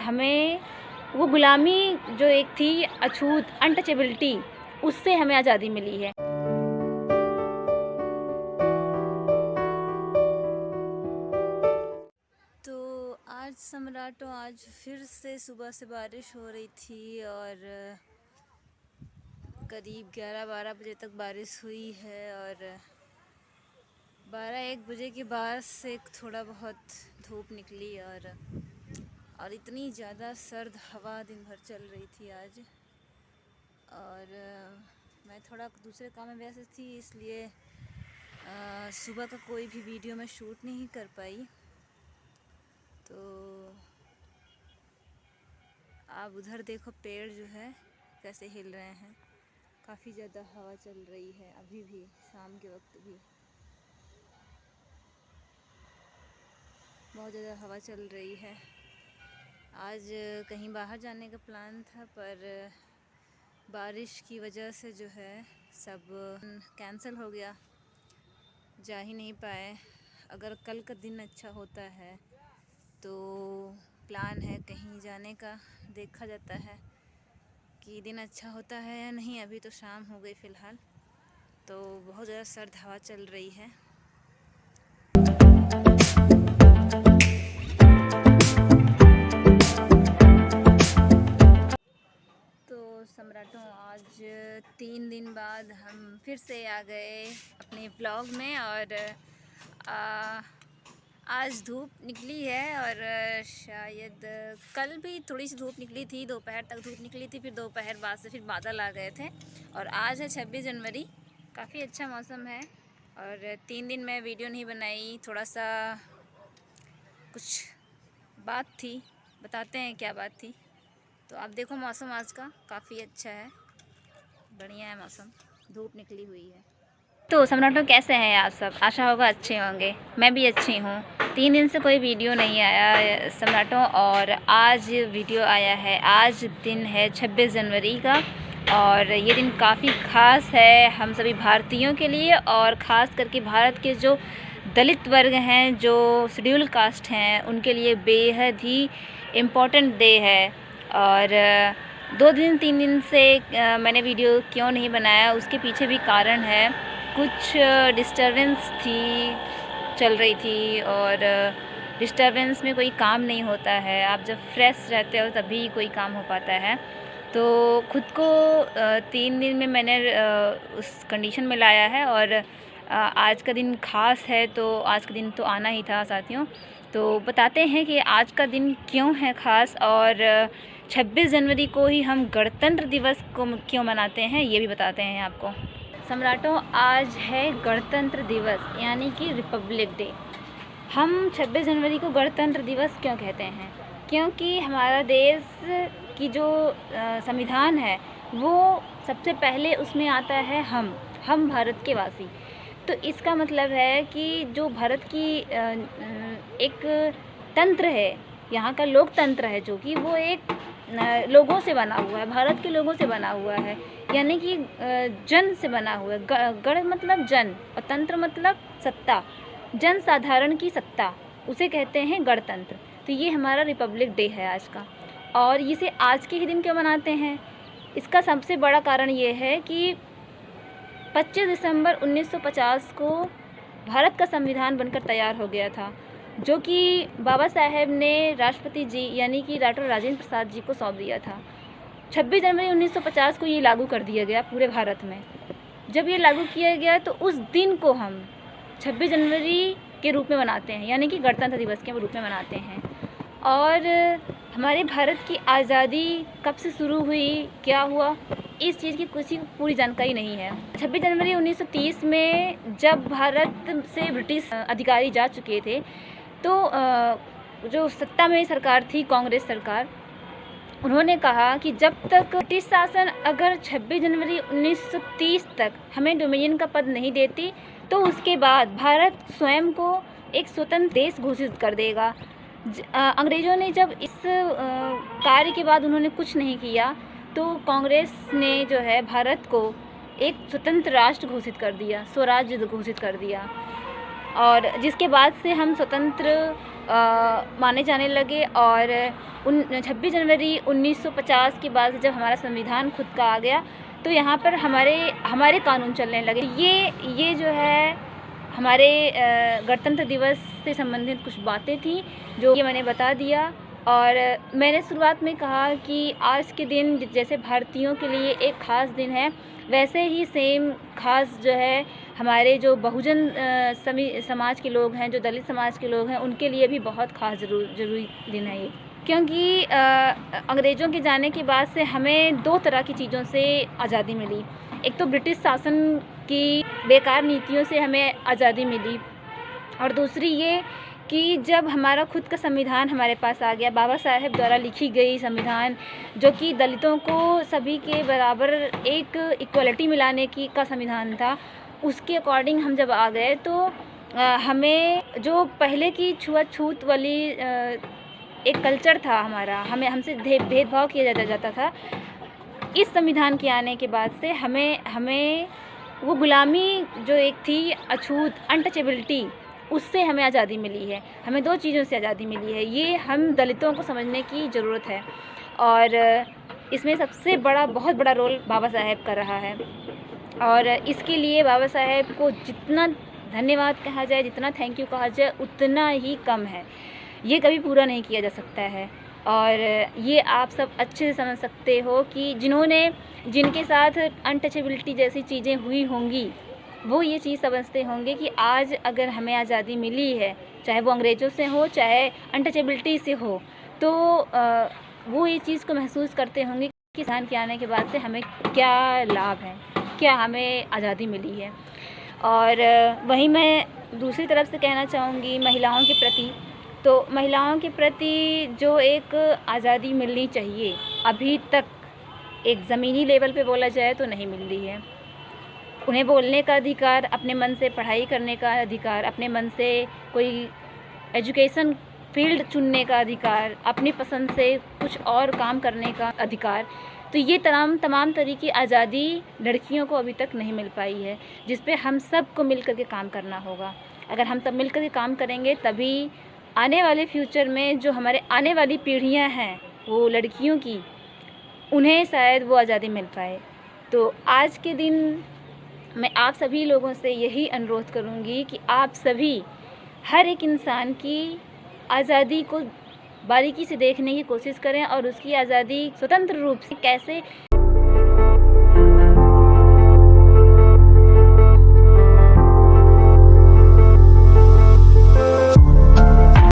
हमें वो गुलामी जो एक थी अछूत अनटचेबिलिटी, उससे हमें आज़ादी मिली है। तो आज सम्राटों, आज फिर से सुबह से बारिश हो रही थी और करीब 11-12 बजे तक बारिश हुई है और 12-1 बजे के बाद से थोड़ा बहुत धूप निकली और इतनी ज़्यादा सर्द हवा दिन भर चल रही थी आज। और मैं थोड़ा दूसरे काम में व्यस्त थी, इसलिए सुबह का कोई भी वीडियो मैं शूट नहीं कर पाई। तो आप उधर देखो, पेड़ जो है कैसे हिल रहे हैं। काफ़ी ज़्यादा हवा चल रही है, अभी भी शाम के वक्त भी बहुत ज़्यादा हवा चल रही है। आज कहीं बाहर जाने का प्लान था, पर बारिश की वजह से जो है सब कैंसिल हो गया, जा ही नहीं पाए। अगर कल का दिन अच्छा होता है तो प्लान है कहीं जाने का, देखा जाता है कि दिन अच्छा होता है या नहीं। अभी तो शाम हो गई फ़िलहाल, तो बहुत ज़्यादा सर्द हवा चल रही है। तो सम्राटों, आज 3 दिन बाद हम फिर से आ गए अपने ब्लॉग में और आज धूप निकली है और शायद कल भी थोड़ी सी धूप निकली थी, दोपहर तक धूप निकली थी, फिर दोपहर बाद से फिर बादल आ गए थे। और आज है 26 जनवरी, काफ़ी अच्छा मौसम है। और 3 दिन मैं वीडियो नहीं बनाई, थोड़ा सा कुछ बात थी, बताते हैं क्या बात थी। तो आप देखो, मौसम आज का काफ़ी अच्छा है, बढ़िया है मौसम, धूप निकली हुई है। तो सम्राटों, कैसे हैं आप सब? आशा होगा अच्छे होंगे। मैं भी अच्छी हूँ। 3 दिन से कोई वीडियो नहीं आया सम्राटों, और आज वीडियो आया है। आज दिन है 26 जनवरी का और ये दिन काफ़ी ख़ास है हम सभी भारतीयों के लिए, और ख़ास करके भारत के जो दलित वर्ग हैं, जो शेड्यूल कास्ट हैं, उनके लिए बेहद ही इम्पोर्टेंट डे है। और 2-3 दिन से मैंने वीडियो क्यों नहीं बनाया, उसके पीछे भी कारण है। कुछ डिस्टर्बेंस थी, चल रही थी, और डिस्टर्बेंस में कोई काम नहीं होता है। आप जब फ्रेश रहते हो तभी कोई काम हो पाता है। तो खुद को 3 दिन में मैंने उस कंडीशन में लाया है, और आज का दिन ख़ास है, तो आज का दिन तो आना ही था साथियों। तो बताते हैं कि आज का दिन क्यों है ख़ास, और 26 जनवरी को ही हम गणतंत्र दिवस को क्यों मनाते हैं, ये भी बताते हैं आपको। सम्राटों, आज है गणतंत्र दिवस, यानी कि रिपब्लिक डे। हम 26 जनवरी को गणतंत्र दिवस क्यों कहते हैं? क्योंकि हमारा देश की जो संविधान है, वो सबसे पहले उसमें आता है हम भारत के वासी। तो इसका मतलब है कि जो भारत की एक तंत्र है, यहाँ का लोकतंत्र है, जो कि वो एक लोगों से बना हुआ है, भारत के लोगों से बना हुआ है, यानी कि जन से बना हुआ है। गण मतलब जन, और तंत्र मतलब सत्ता, जन साधारण की सत्ता, उसे कहते हैं गणतंत्र। तो ये हमारा रिपब्लिक डे है आज का। और इसे आज के ही दिन क्यों मनाते हैं? इसका सबसे बड़ा कारण ये है कि 25 दिसंबर 1950 को भारत का संविधान बनकर तैयार हो गया था, जो कि बाबा साहेब ने राष्ट्रपति जी यानी कि डॉक्टर राजेंद्र प्रसाद जी को सौंप दिया था। 26 जनवरी 1950 को ये लागू कर दिया गया पूरे भारत में। जब ये लागू किया गया तो उस दिन को हम 26 जनवरी के रूप में मनाते हैं, यानी कि गणतंत्र दिवस के रूप में मनाते हैं। और हमारे भारत की आज़ादी कब से शुरू हुई, क्या हुआ, इस चीज़ की किसी को पूरी जानकारी नहीं है। 26 जनवरी 1930 में जब भारत से ब्रिटिश अधिकारी जा चुके थे, तो जो सत्ता में सरकार थी, कांग्रेस सरकार, उन्होंने कहा कि जब तक ब्रिटिश शासन अगर 26 जनवरी 1930 तक हमें डोमिनियन का पद नहीं देती, तो उसके बाद भारत स्वयं को एक स्वतंत्र देश घोषित कर देगा। अंग्रेज़ों ने जब इस कार्य के बाद उन्होंने कुछ नहीं किया, तो कांग्रेस ने जो है भारत को एक स्वतंत्र राष्ट्र घोषित कर दिया, स्वराज्य घोषित कर दिया, और जिसके बाद से हम स्वतंत्र माने जाने लगे। और 26 जनवरी 1950 के बाद जब हमारा संविधान खुद का आ गया तो यहाँ पर हमारे कानून चलने लगे। ये जो है हमारे गणतंत्र दिवस से संबंधित कुछ बातें थी जो ये मैंने बता दिया। और मैंने शुरुआत में कहा कि आज के दिन जैसे भारतीयों के लिए एक ख़ास दिन है, वैसे ही सेम ख़ास जो है हमारे जो बहुजन समाज के लोग हैं, जो दलित समाज के लोग हैं, उनके लिए भी बहुत ख़ास ज़रूरी दिन है ये। क्योंकि अंग्रेज़ों के जाने के बाद से हमें 2 तरह की चीज़ों से आज़ादी मिली। एक तो ब्रिटिश शासन की बेकार नीतियों से हमें आज़ादी मिली, और दूसरी ये कि जब हमारा खुद का संविधान हमारे पास आ गया, बाबा साहेब द्वारा लिखी गई संविधान, जो कि दलितों को सभी के बराबर एक इक्वलिटी मिलाने का संविधान था, उसके अकॉर्डिंग हम जब आ गए तो हमें जो पहले की छुआछूत वाली एक कल्चर था हमारा, हमसे भेदभाव किया जाता था, इस संविधान के आने के बाद से हमें वो गुलामी जो एक थी, अछूत, अनटचेबिलिटी, उससे हमें आज़ादी मिली है। हमें 2 चीज़ों से आज़ादी मिली है। ये हम दलितों को समझने की ज़रूरत है, और इसमें सबसे बहुत बड़ा रोल बाबा साहेब का रहा है। और इसके लिए बाबा साहेब को जितना धन्यवाद कहा जाए, जितना थैंक यू कहा जाए, उतना ही कम है। ये कभी पूरा नहीं किया जा सकता है। और ये आप सब अच्छे से समझ सकते हो कि जिनके साथ अनटचेबिलिटी जैसी चीज़ें हुई होंगी, वो ये चीज़ समझते होंगे कि आज अगर हमें आज़ादी मिली है, चाहे वो अंग्रेज़ों से हो, चाहे अनटचेबिलिटी से हो, तो वो ये चीज़ को महसूस करते होंगे कि संविधान के आने के बाद से हमें क्या लाभ है, क्या हमें आज़ादी मिली है। और वहीं मैं दूसरी तरफ से कहना चाहूँगी महिलाओं के प्रति, तो महिलाओं के प्रति जो एक आज़ादी मिलनी चाहिए, अभी तक एक ज़मीनी लेवल पे बोला जाए तो नहीं मिल रही है। उन्हें बोलने का अधिकार, अपने मन से पढ़ाई करने का अधिकार, अपने मन से कोई एजुकेशन फील्ड चुनने का अधिकार, अपनी पसंद से कुछ और काम करने का अधिकार, तो ये तमाम तरह की आज़ादी लड़कियों को अभी तक नहीं मिल पाई है, जिस पे हम सब को मिल कर के काम करना होगा। अगर हम सब मिल कर के काम करेंगे तभी आने वाले फ्यूचर में जो हमारे आने वाली पीढ़ियां हैं, वो लड़कियों की, उन्हें शायद वो आज़ादी मिल पाए। तो आज के दिन मैं आप सभी लोगों से यही अनुरोध करूंगी कि आप सभी हर एक इंसान की आज़ादी को बारीकी से देखने की कोशिश करें और उसकी आज़ादी स्वतंत्र रूप से कैसे